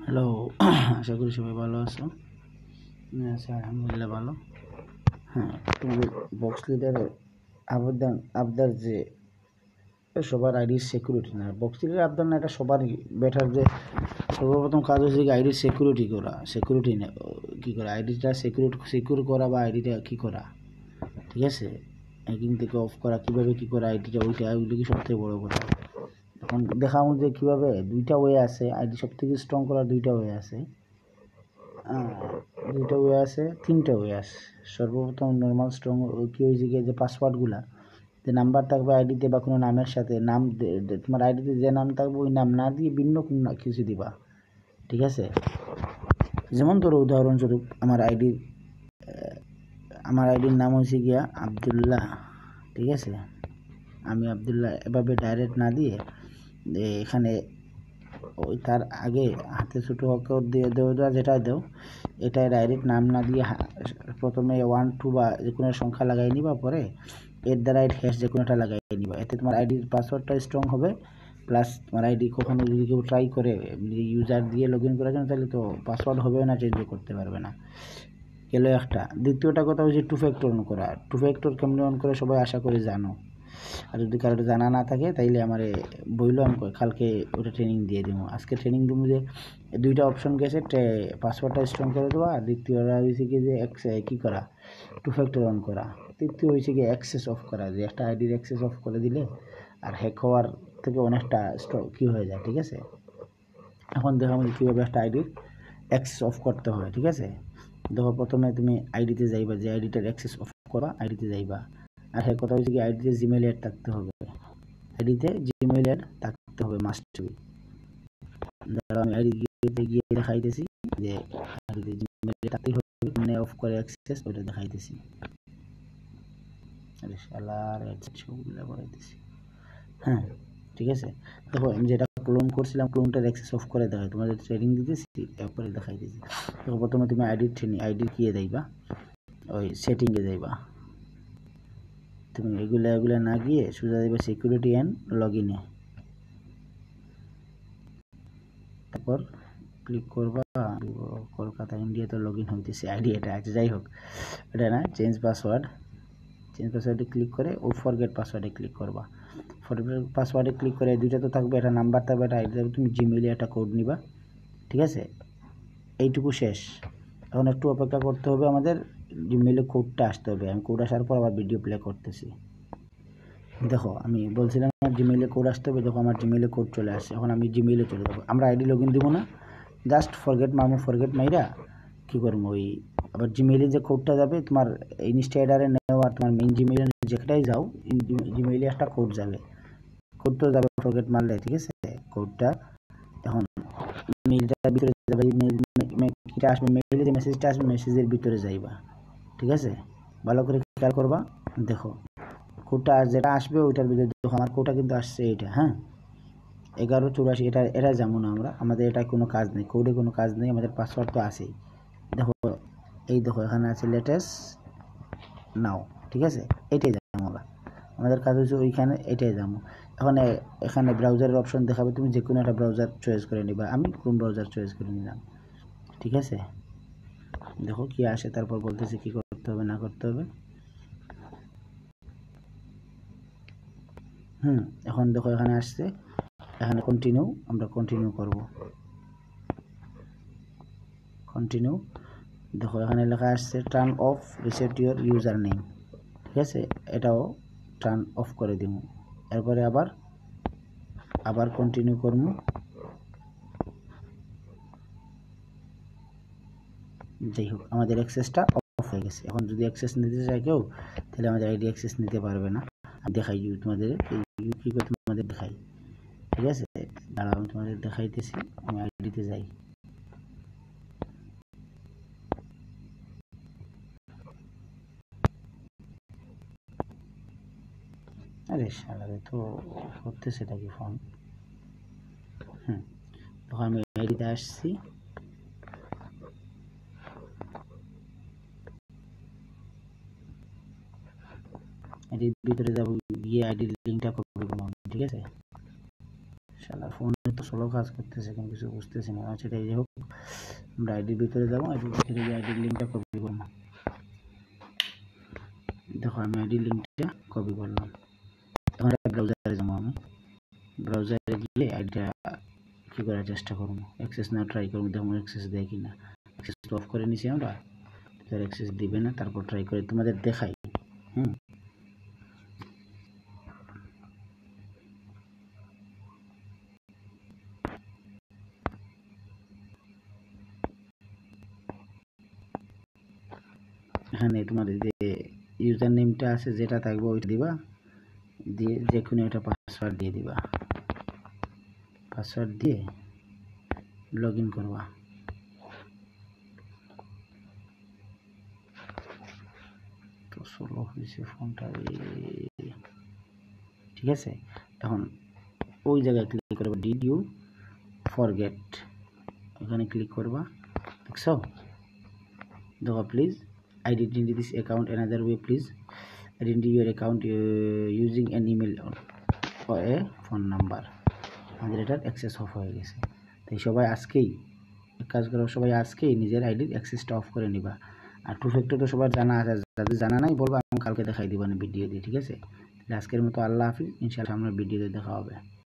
Hello, আশা করি সবাই ভালো আছো। আছি আলহামদুলিল্লাহ ভালো। হ্যাঁ, তোমাদের বক্স লিডারের আবদার যে সবার আইডির সিকিউরিটি না, বক্স লিডারের আবদার না, এটা সবারই বেটার যে সর্বপ্রথম কাজ হচ্ছে আইডির সিকিউরিটি করা। সিকিউরিটি কী করা, আইডিটা সিকিউর করা বা আইডিটা কী করা, ঠিক আছে, হ্যাকিং থেকে অফ করা, কীভাবে কী করা আইডিটা, ওইগুলো কি সবথেকে বড় কথা। এখন দেখাও যে কীভাবে দুইটা ওয়ে আছে, আইডি সব থেকে স্ট্রং করার দুইটা ওয়ে আছে, দুইটা ওয়ে আছে, তিনটা ওয়ে আছে। সর্বপ্রথম নর্মাল স্ট্রং কী হয়েছে গিয়ে যে পাসওয়ার্ডগুলা, যে নাম্বার থাকবে আইডিতে বা কোনো নামের সাথে, নাম তোমার আইডিতে যে নাম থাকবে ওই নাম না দিয়ে ভিন্ন কোনো কিছু দিবা, ঠিক আছে। যেমন ধরো উদাহরণস্বরূপ আমার আইডির নাম হয়েছে গিয়া আবদুল্লাহ, ঠিক আছে। আমি আবদুল্লাহ এভাবে ডাইরেক্ট না দিয়ে এখানে ওই তার আগে হাতে ছোটো অক্ষর দিয়ে দেওয়া যেটা দেও, এটা ডাইরেক্ট নাম না দিয়ে প্রথমে 1 2 বা যে কোনো সংখ্যা লাগাই নিবা, পরে @ যে কোনোটা লাগাই নিবা। এতে তোমার আইডির পাসওয়ার্ডটা স্ট্রং হবে, প্লাস তোমার আইডি কখনো যদি কেউ ট্রাই করে ইউজার দিয়ে লগ ইন করার জন্য, তাহলে তো পাসওয়ার্ড হবে না, চেঞ্জও করতে পারবে না। গেল একটা। দ্বিতীয়টা কথা হচ্ছে 2 ফ্যাক্টর অন করা। 2 ফ্যাক্টর কেমনি অন করে সবাই আশা করে জানো, আর যদি কারোর জানা না থাকে তাইলে আমারে বইলো, আমি কালকে ওটা ট্রেনিং দিয়ে দেবো। আজকে ট্রেনিং দেবো যে দুইটা অপশন গেছে, পাসওয়ার্ডটা স্ট্রং করে দেওয়া, আর দ্বিতীয়টা হয়েছে কি যে কী করা, 2 ফ্যাক্টর অন করা। তৃতীয় হয়েছে কি অ্যাক্সেস অফ করা, যে একটা আইডির অ্যাক্সেস অফ করে দিলে আর হ্যাক হওয়ার থেকে অনেকটা কী হয়ে যায়, ঠিক আছে। এখন দেখো আমাদের কীভাবে একটা আইডির অ্যাক্সেস অফ করতে হয়, ঠিক আছে। দেখো প্রথমে তুমি আইডিতে যাইবা, যে আইডিটার অ্যাক্সেস অফ করা, আইডিতে যাইবা। আর হ্যাঁ, কথা হচ্ছে কি আইডিতে জিমেইল অ্যাড থাকতে হবে, আইডিতে জিমেইল অ্যাড থাকতে হবে, মাস্ট বি। ধরো আমি আইডিতে গিয়ে দেখাইতেছি যে আইডিতে জিমেইল থাকতেই হবে, মানে অফ করে অ্যাক্সেস ওইটা দেখাইতেছি। আরে শালার সবগুলো করাইতেছি। হ্যাঁ, ঠিক আছে। দেখো আমি যেটা ক্লোন করছিলাম, ক্লোনটার অ্যাক্সেস অফ করে দেখাই, তোমাদের ট্রেনিং দিতেছি, এরপরে দেখাইতেছি। দেখো প্রথমে তুমি আইডির কি যাইবা, ওই সেটিংয়ে যাইবা। তুমি এগুলা না গিয়ে সোজা যাইবা সিকিউরিটি অ্যান্ড লগ ইনে, তারপর ক্লিক করবা। কলকাতা ইন্ডিয়া তো লগ ইন হইতেছে, আইডি এটা আছে, যাই হোক এটা না, চেঞ্জ পাসওয়ার্ডে ক্লিক করে ও ফরগেট পাসওয়ার্ডে ক্লিক করবা। ফরগেট পাসওয়ার্ডে ক্লিক করে দুইটা তো থাকবে, একটা নাম্বার থাকবে, একটা আইডি থাকবে, তুমি জিমেইলে একটা কোড নিবা, ঠিক আছে। এইটুকু শেষ। এখন একটু অপেক্ষা করতে হবে, আমাদের জিমেইলে কোডটা আসতে হবে। আমি কোড আসার পর আবার ভিডিও প্লে করতেছি। দেখো আমি বলছিলাম আমার জিমেইলে কোড আসতে হবে, দেখো আমার জিমেইলে কোড চলে আসছে। এখন আমি জিমেইলে চলে যাবো, আমরা আইডি লগ ইন দিব না, জাস্ট ফরগেট মাইরা কী করবো, ওই আবার জিমেইলে যে কোডটা যাবে তোমার ইনস্টাগ্রামে নেওয়া, তোমার মেইন জিমেইলে যেটাই যাও, জিমেইলে একটা কোড যাবে, কোড তো যাবে ফরগেট মারলে, ঠিক আছে। কোডটা এখন মেইলটার ভিতরে যাবে, কিটা আসবে মেইলে, যে মেসেজটা আসবে মেসেজের ভিতরে যাইবা, ঠিক আছে। ভালো করে খেয়াল করবা, দেখো কোডটা যেটা আসবে ওইটার ভিতরে, দেখো আমার কোডটা কিন্তু আসছে এইটা, হ্যাঁ 1184। এটা যেমন আমাদের এটা কোনো কাজ নেই, কোডে কোনো কাজ নেই, আমাদের পাসওয়ার্ড তো আছেই। দেখো এই দেখো এখানে আছে লেটেস্ট নাও, ঠিক আছে। এটাই যাবো আমাদের কাজ হচ্ছে ওইখানে, এটাই যাবো। এখন এখানে ব্রাউজারের অপশন দেখাবে, তুমি যে কোনো একটা ব্রাউজার চয়েস করে নিবা, আমি ক্রোম ব্রাউজার চয়েস করে নিলাম, ঠিক আছে। দেখো কি আসে, তারপর বলতেছে কি করতে হবে না করতে হবে। এখন দেখো এখানে আসছে, এখানে কন্টিনিউ, আমরা কন্টিনিউ করব, কন্টিনিউ। দেখো এখানে লেখা আসছে turn off reset your user name, ঠিক আছে, এটাও টার্ন অফ করে দিব। এরপরে আবার কন্টিনিউ করব। যাই হোক আমাদের অ্যাক্সেসটা অফ হয়ে গেছে। এখন যদি অ্যাক্সেস নিতে চায় কেউ, তাহলে আমাদের আইডি অ্যাক্সেস নিতে পারবে না। আমি দেখাই তোমাদের কী করে তোমাদের দেখাই, ঠিক আছে। দাঁড়াও আমি তোমাদের দেখাইতেছি, আমি আইডিতে যাই। আরে শালারে তো করতেছে নাকি ফোন। তখন আমি আইডিতে আসছি, আইডির ভিতরে যাবো, গিয়ে আইডির লিঙ্কটা কপি করবো, ঠিক আছে। শালা ফোনে তো স্লো কাজ করতেছে, কিন্তু কিছু বুঝতেছি না। আচ্ছা এটাই হোক, আমরা আইডির ভিতরে যাবো, আইডির ভিতরে গিয়ে আইডির লিঙ্কটা কপি করবো। দেখো আমি আইডির লিঙ্কটা কপি করলাম। এখন ব্রাউজারে যাবো, আমি ব্রাউজারে গিয়ে আইডিটা কি করার চেষ্টা করবো, অ্যাক্সেস না ট্রাই করবো, দেখো অ্যাক্সেস দেয় কিনা। অ্যাক্সেস অফ করে নিছি আমরা, তার অ্যাক্সেস দিবে না, তারপর ট্রাই করে তোমাদের দেখাই। এখানে তোমাদের যে ইউজার নেমটা আছে যেটা থাকবে ওইটা দিবা, দিয়ে যে কোনো একটা পাসওয়ার্ড দিয়ে দিবা, পাসওয়ার্ড দিয়ে লগ ইন করবা। তো স্লো হয়েছে ফোনটা, ঠিক আছে। এখন ওই জায়গায় ক্লিক করবা, ডিড ইউ ফরগেট, এখানে ক্লিক করবা। দেখছো, দেখো please identify this account another way, please identify your account using an email or a phone number। আমাদের এটার অ্যাক্সেস অফ হয়ে গেছে। তাই সবাই আজকেই এক কাজ করো, সবাই আজকেই নিজের আইডির অ্যাক্সেসটা অফ করে নিবা। আর টু ফ্যাক্টর তো সবার জানা আছে, যাদের জানা নাই বলবো আমি কালকে দেখাই দিব না ভিডিও দিয়ে, ঠিক আছে। আজকের মতো আল্লাহ হাফিজ, ইনশাআল্লাহ আমরা ভিডিওতে দেখা হবে।